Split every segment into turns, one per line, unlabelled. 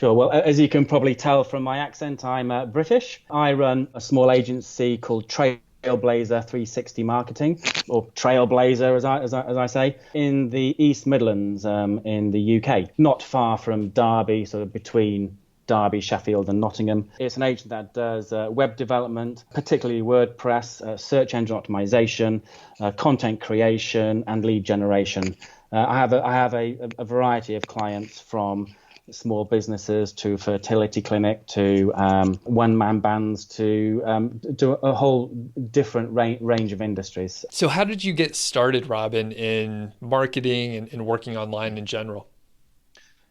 Sure. Well, as you can probably tell from my accent, I'm British. I run a small agency called Trailblazer 360 Marketing, or Trailblazer, as I say, in the East Midlands, in the UK, not far from Derby, sort of between Derby, Sheffield, and Nottingham. It's an agent that does web development, particularly WordPress, search engine optimization, content creation, and lead generation. I have a variety of clients, from small businesses to fertility clinic to one-man bands to a whole different range of industries.
So, how did you get started, Robin, in marketing and working online in general?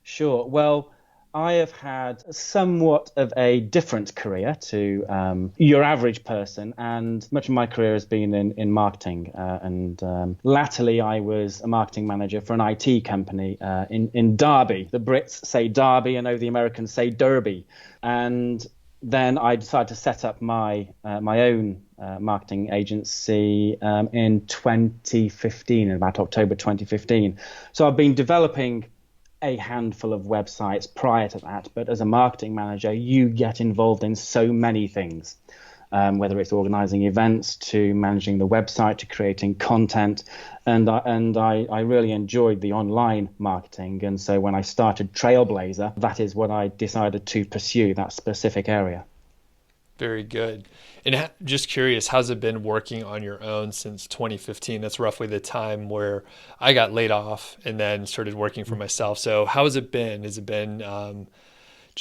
Sure. Well, I have had somewhat of a different career to your average person, and much of my career has been in marketing. And latterly, I was a marketing manager for an IT company in Derby. The Brits say Derby, and the Americans say Derby. And then I decided to set up my own marketing agency in 2015, in about October 2015. So I've been developing a handful of websites prior to that, but as a marketing manager, you get involved in so many things, whether it's organizing events to managing the website to creating content, and I really enjoyed the online marketing, and so when I started Trailblazer, that is what I decided to pursue, that specific area.
Very good. And just curious, how's it been working on your own since 2015? That's roughly the time where I got laid off and then started working for myself. So how has it been? Has it been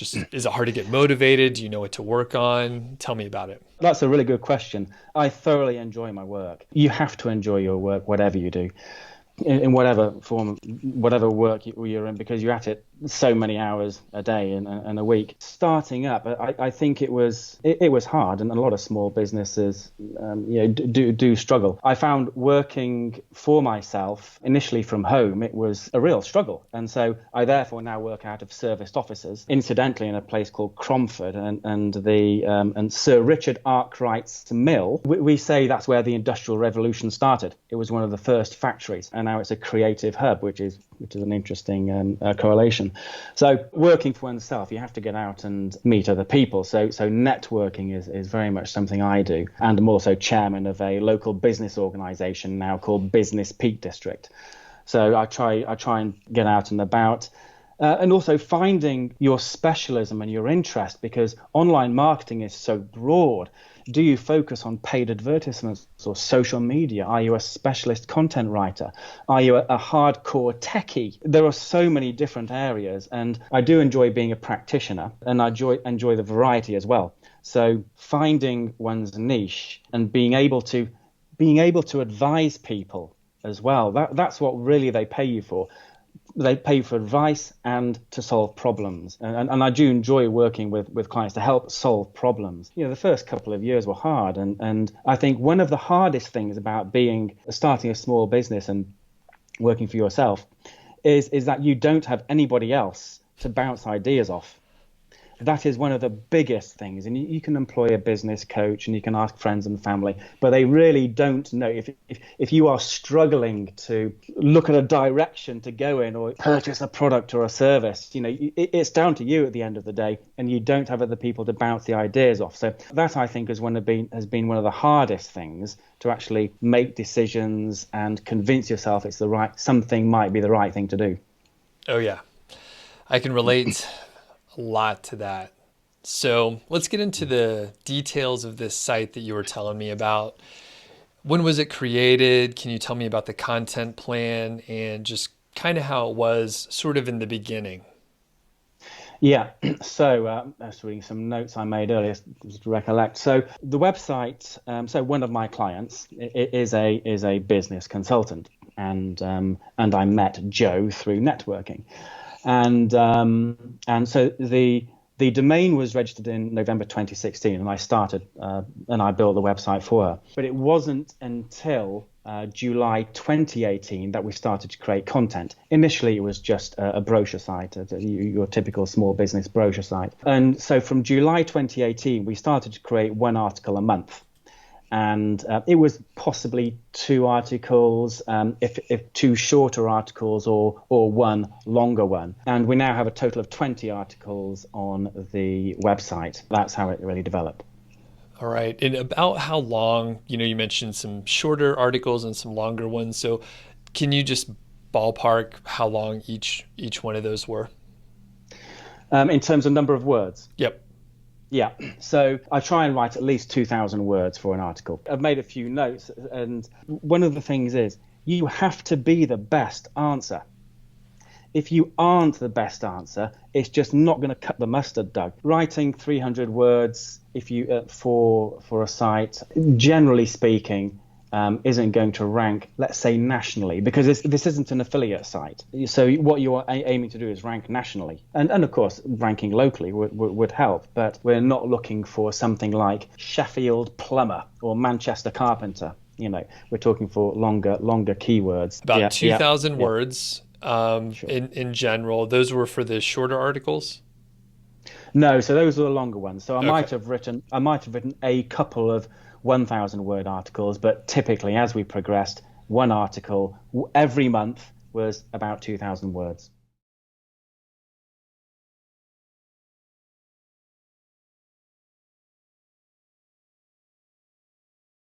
is it hard to get motivated? Do you know what to work on? Tell me about it.
That's a really good question. I thoroughly enjoy my work. You have to enjoy your work, whatever you do, in whatever form, whatever work you're in, because you're at it so many hours a day and a week. Starting up, I think it was hard, and a lot of small businesses, do struggle. I found working for myself initially from home, it was a real struggle, and so I therefore now work out of serviced offices, incidentally in a place called Cromford, and Sir Richard Arkwright's mill. We say that's where the Industrial Revolution started. It was one of the first factories, and now it's a creative hub, which is an interesting correlation. So working for oneself, you have to get out and meet other people. So networking is very much something I do. And I'm also chairman of a local business organisation now called Business Peak District. So I try and get out and about. And also finding your specialism and your interest, because online marketing is so broad. Do you focus on paid advertisements or social media? Are you a specialist content writer? Are you a hardcore techie? There are so many different areas, and I do enjoy being a practitioner, and I enjoy the variety as well. So finding one's niche and being able to advise people as well. That's what really they pay you for. They pay for advice and to solve problems. And I do enjoy working with clients to help solve problems. The first couple of years were hard. And I think one of the hardest things about starting a small business and working for yourself is that you don't have anybody else to bounce ideas off. That is one of the biggest things. And you can employ a business coach and you can ask friends and family, but they really don't know. If you are struggling to look at a direction to go in or purchase a product or a service, it's down to you at the end of the day, and you don't have other people to bounce the ideas off. So that, I think, has been one of the hardest things, to actually make decisions and convince yourself something might be the right thing to do.
Oh, yeah. I can relate a lot to that. So let's get into the details of this site that you were telling me about. When was it created? Can you tell me about the content plan and just kind of how it was sort of in the beginning?
Yeah, so I was reading some notes I made earlier to recollect. So the website, so one of my clients is a business consultant, and I met Joe through networking. And so the domain was registered in November 2016, and I started and I built the website for her. But it wasn't until July 2018 that we started to create content. Initially, it was just a brochure site, your typical small business brochure site. And so from July 2018, we started to create one article a month. and it was possibly 2 articles, if 2 shorter articles or one longer one. And we now have a total of 20 articles on the website. That's how it really developed.
All right. And about how long, you mentioned some shorter articles and some longer ones. So can you just ballpark how long each one of those were?
In terms of number of words?
Yep.
Yeah, so I try and write at least 2,000 words for an article. I've made a few notes, and one of the things is you have to be the best answer. If you aren't the best answer, it's just not going to cut the mustard, Doug. Writing 300 words if you for a site, generally speaking, isn't going to rank, let's say, nationally, because this isn't an affiliate site. So what you're aiming to do is rank nationally. And of course, ranking locally would help, but we're not looking for something like Sheffield plumber or Manchester carpenter. We're talking for longer keywords.
About 2,000 words
Sure.
in general. Those were for the shorter articles?
No, so those are the longer ones. So I
Okay.
might have written a couple of 1,000 word articles, but typically as we progressed, one article every month was about 2,000 words.